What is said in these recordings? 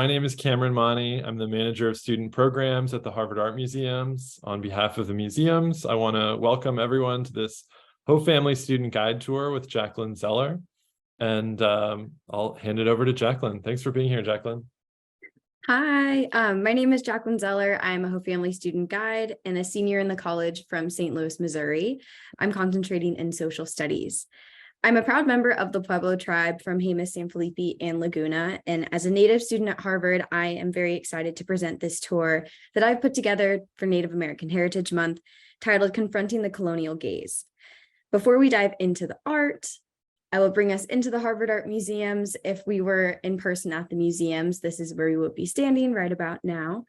my name is Camran Mani. I'm the manager of student programs at the Harvard Art Museums. On behalf of the museums, I want to welcome everyone to this Ho Family Student Guide Tour with Jacqueline Zoeller. And I'll hand it over to Jacqueline. Thanks for being here, Jacqueline. Hi, my name is Jacqueline Zoeller. I'm a Ho Family Student Guide and a senior in the college from St. Louis, Missouri. I'm concentrating in social studies. I'm a proud member of the Pueblo tribe from Jemez, San Felipe, and Laguna. And as a Native student at Harvard, I am very excited to present this tour that I've put together for Native American Heritage Month, titled Confronting the Colonial Gaze. Before we dive into the art, I will bring us into the Harvard Art Museums. If we were in person at the museums, this is where we would be standing right about now.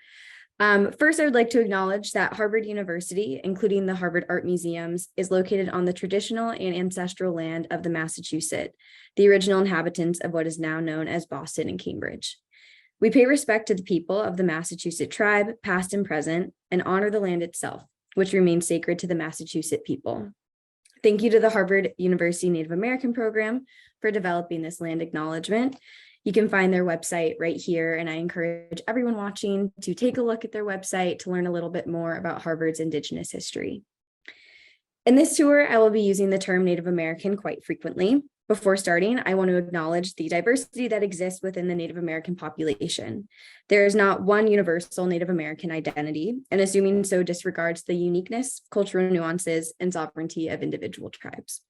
First, I would like to acknowledge that Harvard University, including the Harvard Art Museums, is located on the traditional and ancestral land of the Massachusetts, the original inhabitants of what is now known as Boston and Cambridge. We pay respect to the people of the Massachusetts tribe, past and present, and honor the land itself, which remains sacred to the Massachusetts people. Thank you to the Harvard University Native American program for developing this land acknowledgement. You can find their website right here, and I encourage everyone watching to take a look at their website to learn a little bit more about Harvard's Indigenous history. In this tour, I will be using the term Native American quite frequently. Before starting, I want to acknowledge the diversity that exists within the Native American population. There is not one universal Native American identity, and assuming so disregards the uniqueness, cultural nuances, and sovereignty of individual tribes.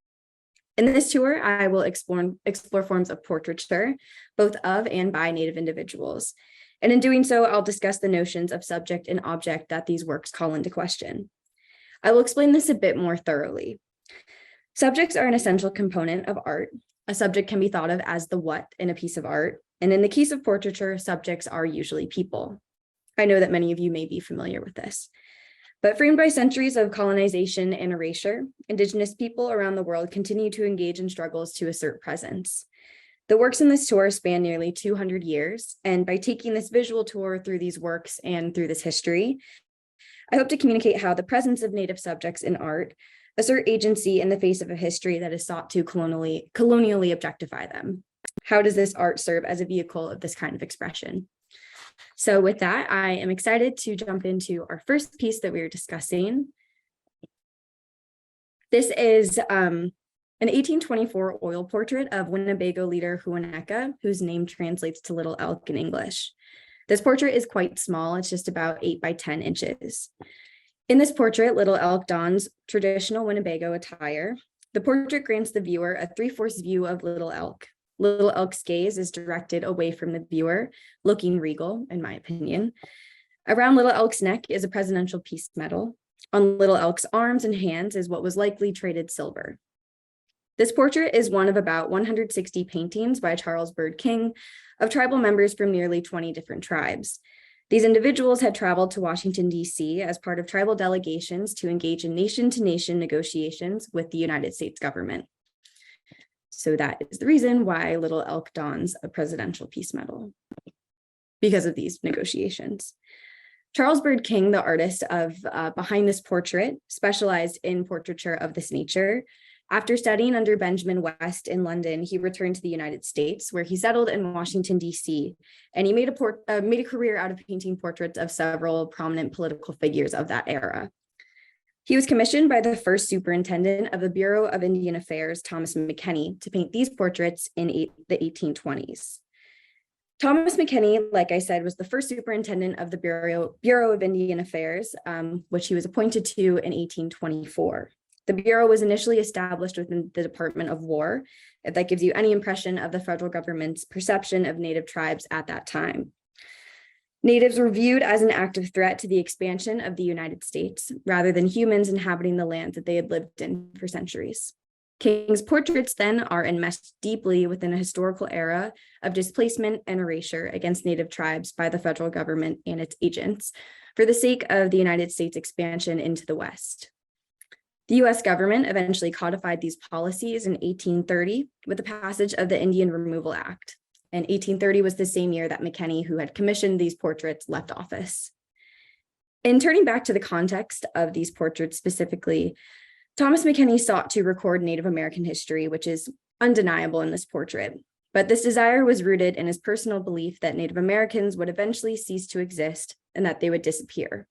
In this tour, I will explore forms of portraiture, both of and by Native individuals. And in doing so, I'll discuss the notions of subject and object that these works call into question. I will explain this a bit more thoroughly. Subjects are an essential component of art. A subject can be thought of as the what in a piece of art. And in the case of portraiture, subjects are usually people. I know that many of you may be familiar with this. But framed by centuries of colonization and erasure, Indigenous people around the world continue to engage in struggles to assert presence. The works in this tour span nearly 200 years, and by taking this visual tour through these works and through this history, I hope to communicate how the presence of Native subjects in art assert agency in the face of a history that is sought to colonially objectify them. How does this art serve as a vehicle of this kind of expression? So with that, I am excited to jump into our first piece that we are discussing. This is an 1824 oil portrait of Winnebago leader Hoowanneka, whose name translates to Little Elk in English. This portrait is quite small. It's just about 8 by 10 inches. In this portrait, Little Elk dons traditional Winnebago attire. The portrait grants the viewer a 3/4 view of Little Elk. Little Elk's gaze is directed away from the viewer, looking regal, in my opinion. Around Little Elk's neck is a presidential peace medal. On Little Elk's arms and hands is what was likely traded silver. This portrait is one of about 160 paintings by Charles Bird King of tribal members from nearly 20 different tribes. These individuals had traveled to Washington, D.C. as part of tribal delegations to engage in nation-to-nation negotiations with the United States government. So that is the reason why Little Elk dons a presidential peace medal, because of these negotiations. Charles Bird King, the artist behind this portrait, specialized in portraiture of this nature. After studying under Benjamin West in London, he returned to the United States, where he settled in Washington, D.C., and he made a career out of painting portraits of several prominent political figures of that era. He was commissioned by the first superintendent of the Bureau of Indian Affairs, Thomas McKenney, to paint these portraits in the 1820s. Thomas McKenney, like I said, was the first superintendent of the Bureau of Indian Affairs, which he was appointed to in 1824. The Bureau was initially established within the Department of War, if that gives you any impression of the federal government's perception of Native tribes at that time. Natives were viewed as an active threat to the expansion of the United States, rather than humans inhabiting the land that they had lived in for centuries. King's portraits then are enmeshed deeply within a historical era of displacement and erasure against Native tribes by the federal government and its agents for the sake of the United States expansion into the West. The US government eventually codified these policies in 1830 with the passage of the Indian Removal Act. And 1830 was the same year that McKenney, who had commissioned these portraits, left office. In turning back to the context of these portraits specifically, Thomas McKenney sought to record Native American history, which is undeniable in this portrait. But this desire was rooted in his personal belief that Native Americans would eventually cease to exist and that they would disappear.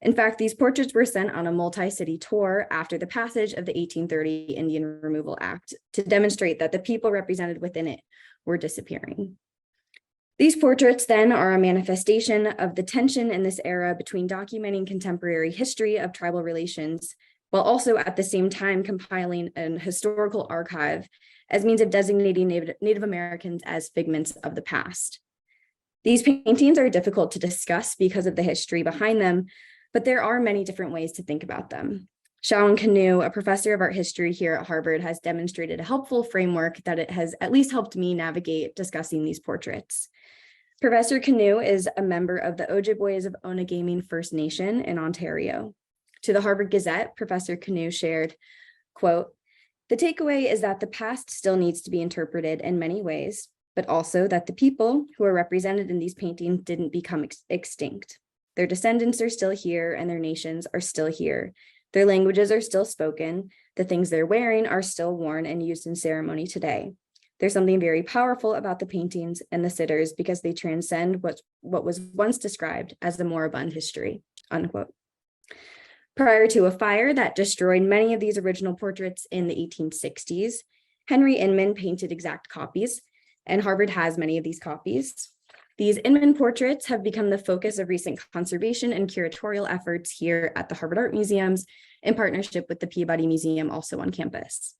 In fact, these portraits were sent on a multi-city tour after the passage of the 1830 Indian Removal Act to demonstrate that the people represented within it were disappearing. These portraits then are a manifestation of the tension in this era between documenting contemporary history of tribal relations, while also at the same time compiling an historical archive as means of designating Native Americans as figments of the past. These paintings are difficult to discuss because of the history behind them, but there are many different ways to think about them. Shawn Canoe, a professor of art history here at Harvard, has demonstrated a helpful framework that it has at least helped me navigate discussing these portraits. Professor Canoe is a member of the Ojibways of Onagaming First Nation in Ontario. To the Harvard Gazette, Professor Canoe shared, quote, "The takeaway is that the past still needs to be interpreted in many ways, but also that the people who are represented in these paintings didn't become extinct. Their descendants are still here and their nations are still here. Their languages are still spoken. The things they're wearing are still worn and used in ceremony today. There's something very powerful about the paintings and the sitters because they transcend what was once described as the moribund history," unquote. Prior to a fire that destroyed many of these original portraits in the 1860s, Henry Inman painted exact copies, and Harvard has many of these copies. These Inman portraits have become the focus of recent conservation and curatorial efforts here at the Harvard Art Museums in partnership with the Peabody Museum, also on campus.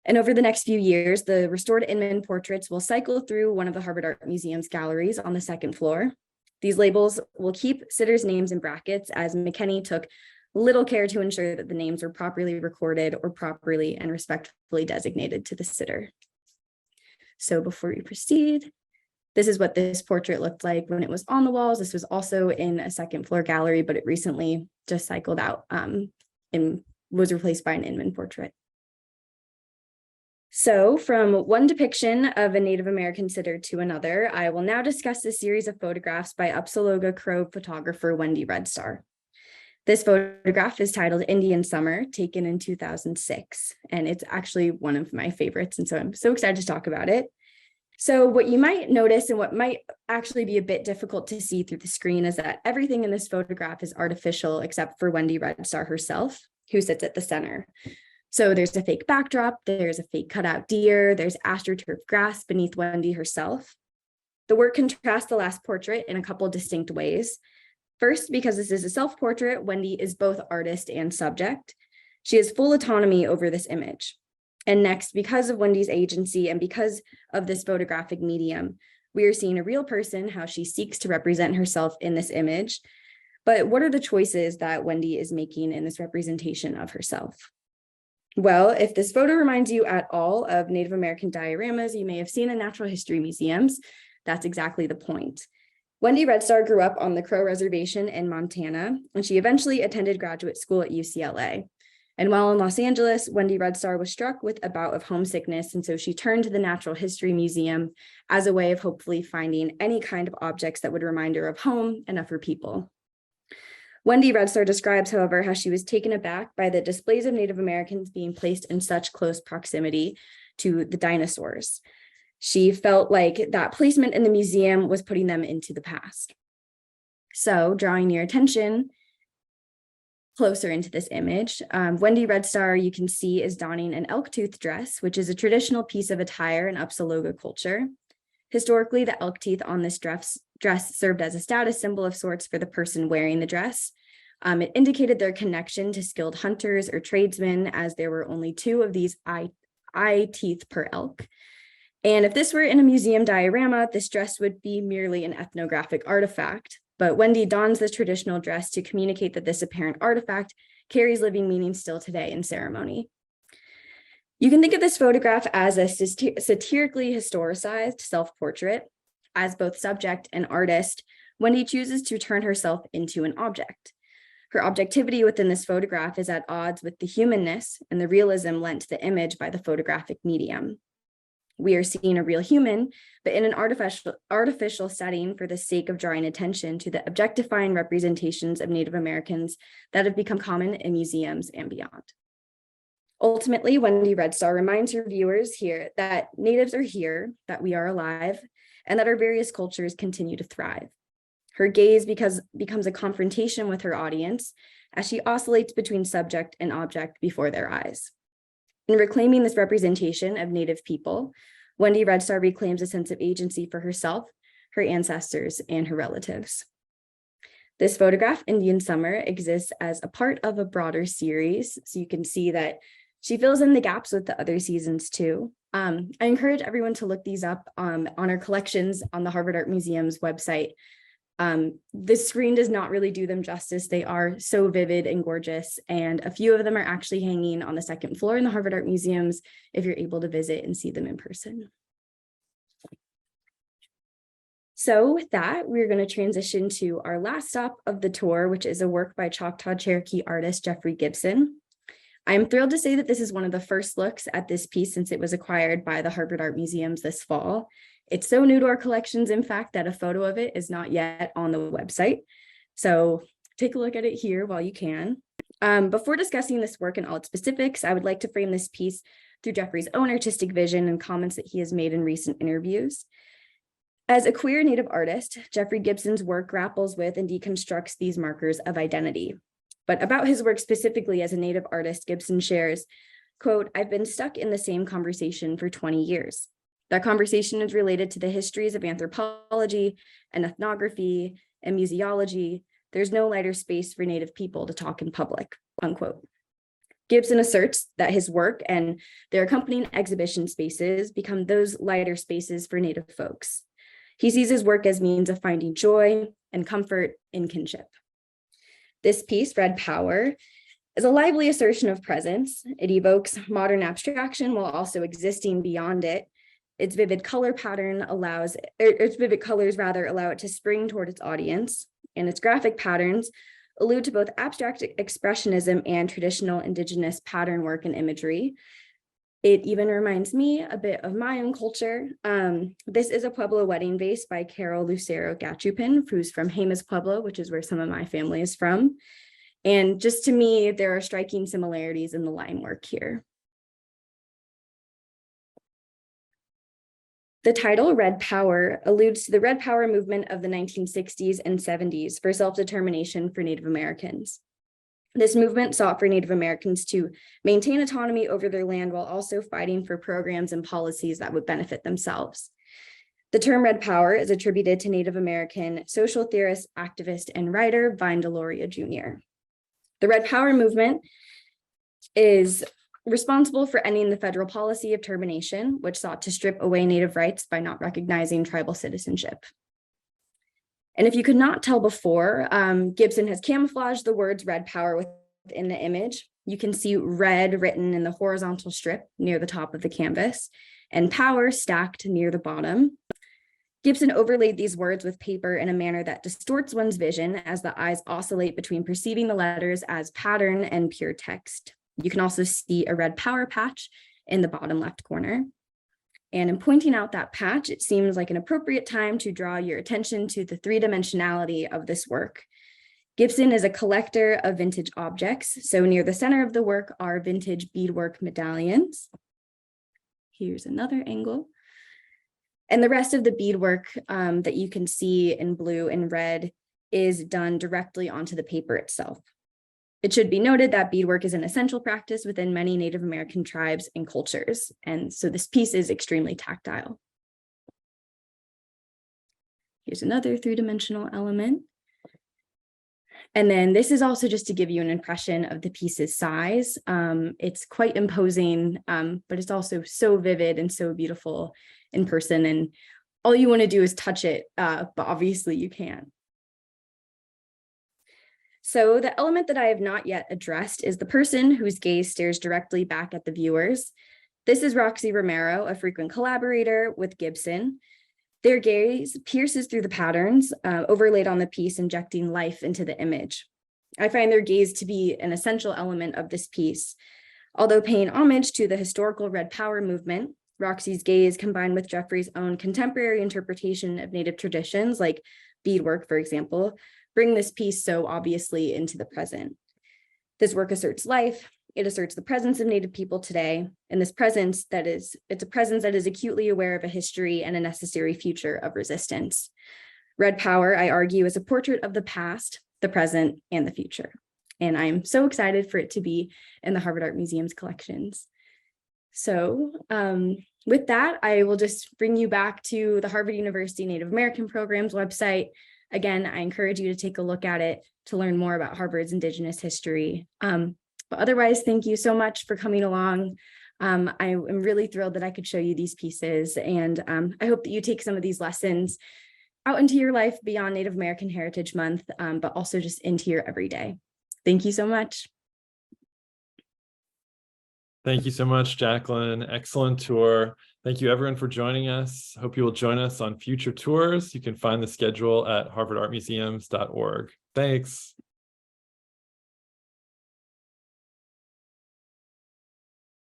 And over the next few years, the restored Inman portraits will cycle through one of the Harvard Art Museum's galleries on the second floor. These labels will keep sitters' names in brackets, as McKenney took little care to ensure that the names were properly recorded or properly and respectfully designated to the sitter. So before we proceed, this is what this portrait looked like when it was on the walls. This was also in a second floor gallery, but it recently just cycled out and was replaced by an Inman portrait. So from one depiction of a Native American sitter to another, I will now discuss a series of photographs by Apsáalooke Crow photographer Wendy Red Star. This photograph is titled Indian Summer, taken in 2006, and it's actually one of my favorites, and so I'm so excited to talk about it. So what you might notice and what might actually be a bit difficult to see through the screen is that everything in this photograph is artificial except for Wendy Red Star herself, who sits at the center. So there's a fake backdrop, there's a fake cutout deer, there's astroturf grass beneath Wendy herself. The work contrasts the last portrait in a couple distinct ways. First, because this is a self-portrait, Wendy is both artist and subject. She has full autonomy over this image. And next, because of Wendy's agency and because of this photographic medium, we are seeing a real person, how she seeks to represent herself in this image. But what are the choices that Wendy is making in this representation of herself? Well, if this photo reminds you at all of Native American dioramas you may have seen in natural history museums, that's exactly the point. Wendy Red Star grew up on the Crow Reservation in Montana, and she eventually attended graduate school at UCLA. And while in Los Angeles, Wendy Red Star was struck with a bout of homesickness, and so she turned to the Natural History Museum as a way of hopefully finding any kind of objects that would remind her of home and of her people. Wendy Red Star describes, however, how she was taken aback by the displays of Native Americans being placed in such close proximity to the dinosaurs. She felt like that placement in the museum was putting them into the past. So, drawing your attention closer into this image, Wendy Red Star, you can see, is donning an elk tooth dress, which is a traditional piece of attire in Apsáalooke culture. Historically, the elk teeth on this dress served as a status symbol of sorts for the person wearing the dress. It indicated their connection to skilled hunters or tradesmen, as there were only 2 of these eye teeth per elk. And if this were in a museum diorama, this dress would be merely an ethnographic artifact. But Wendy dons this traditional dress to communicate that this apparent artifact carries living meaning still today in ceremony. You can think of this photograph as a satirically historicized self-portrait. As both subject and artist, Wendy chooses to turn herself into an object. Her objectivity within this photograph is at odds with the humanness and the realism lent to the image by the photographic medium. We are seeing a real human, but in an artificial setting for the sake of drawing attention to the objectifying representations of Native Americans that have become common in museums and beyond. Ultimately, Wendy Red Star reminds her viewers here that Natives are here, that we are alive, and that our various cultures continue to thrive. Her gaze becomes a confrontation with her audience as she oscillates between subject and object before their eyes. In reclaiming this representation of Native people, Wendy Red Star reclaims a sense of agency for herself, her ancestors, and her relatives. This photograph, Indian Summer, exists as a part of a broader series, so you can see that she fills in the gaps with the other seasons too. I encourage everyone to look these up on our collections on the Harvard Art Museum's website. The screen does not really do them justice. They are so vivid and gorgeous, and a few of them are actually hanging on the second floor in the Harvard Art Museums if you're able to visit and see them in person. So with that, we're going to transition to our last stop of the tour, which is a work by Choctaw Cherokee artist Jeffrey Gibson. I'm thrilled to say that this is one of the first looks at this piece since it was acquired by the Harvard Art Museums this fall. It's so new to our collections, in fact, that a photo of it is not yet on the website. So take a look at it here while you can. Before discussing this work in all its specifics, I would like to frame this piece through Jeffrey's own artistic vision and comments that he has made in recent interviews. As a queer Native artist, Jeffrey Gibson's work grapples with and deconstructs these markers of identity. But about his work specifically as a Native artist, Gibson shares, quote, "I've been stuck in the same conversation for 20 years. That conversation is related to the histories of anthropology and ethnography and museology. There's no lighter space for Native people to talk in public," unquote. Gibson asserts that his work and their accompanying exhibition spaces become those lighter spaces for Native folks. He sees his work as means of finding joy and comfort in kinship. This piece, Red Power, is a lively assertion of presence. It evokes modern abstraction while also existing beyond it. Its vivid color pattern allow it to spring toward its audience, and its graphic patterns allude to both abstract expressionism and traditional indigenous pattern work and imagery. It even reminds me a bit of my own culture. This is a Pueblo wedding vase by Carol Lucero Gachupin, who's from Jemez Pueblo, which is where some of my family is from. And just to me, there are striking similarities in the line work here. The title, Red Power, alludes to the Red Power movement of the 1960s and 70s for self-determination for Native Americans. This movement sought for Native Americans to maintain autonomy over their land while also fighting for programs and policies that would benefit themselves. The term Red Power is attributed to Native American social theorist, activist, and writer Vine Deloria Jr. The Red Power movement is responsible for ending the federal policy of termination, which sought to strip away Native rights by not recognizing tribal citizenship. And if you could not tell before, Gibson has camouflaged the words Red Power within the image. You can see red written in the horizontal strip near the top of the canvas and power stacked near the bottom. Gibson overlaid these words with paper in a manner that distorts one's vision as the eyes oscillate between perceiving the letters as pattern and pure text. You can also see a red power patch in the bottom left corner. And in pointing out that patch, it seems like an appropriate time to draw your attention to the three-dimensionality of this work. Gibson is a collector of vintage objects. So near the center of the work are vintage beadwork medallions. Here's another angle. And the rest of the beadwork that you can see in blue and red is done directly onto the paper itself. It should be noted that beadwork is an essential practice within many Native American tribes and cultures, and so this piece is extremely tactile. Here's another three-dimensional element. And then this is also just to give you an impression of the piece's size. It's quite imposing, but it's also so vivid and so beautiful in person, and all you want to do is touch it, but obviously you can't. So the element that I have not yet addressed is the person whose gaze stares directly back at the viewers. This is Roxy Romero, a frequent collaborator with Gibson. Their gaze pierces through the patterns overlaid on the piece, injecting life into the image. I find their gaze to be an essential element of this piece. Although paying homage to the historical Red Power movement, Roxy's gaze, combined with Jeffrey's own contemporary interpretation of Native traditions, like beadwork, for example, bring this piece so obviously into the present. This work asserts life, it asserts the presence of Native people today, and this presence it's a presence that is acutely aware of a history and a necessary future of resistance. Red Power, I argue, is a portrait of the past, the present, and the future. And I'm so excited for it to be in the Harvard Art Museum's collections. So with that, I will just bring you back to the Harvard University Native American Programs website. Again, I encourage you to take a look at it to learn more about Harvard's Indigenous history. But otherwise, thank you so much for coming along. I am really thrilled that I could show you these pieces, and I hope that you take some of these lessons out into your life beyond Native American Heritage Month, but also just into your everyday. Thank you so much. Thank you so much, Jacqueline. Excellent tour. Thank you everyone for joining us. Hope you will join us on future tours. You can find the schedule at harvardartmuseums.org. Thanks.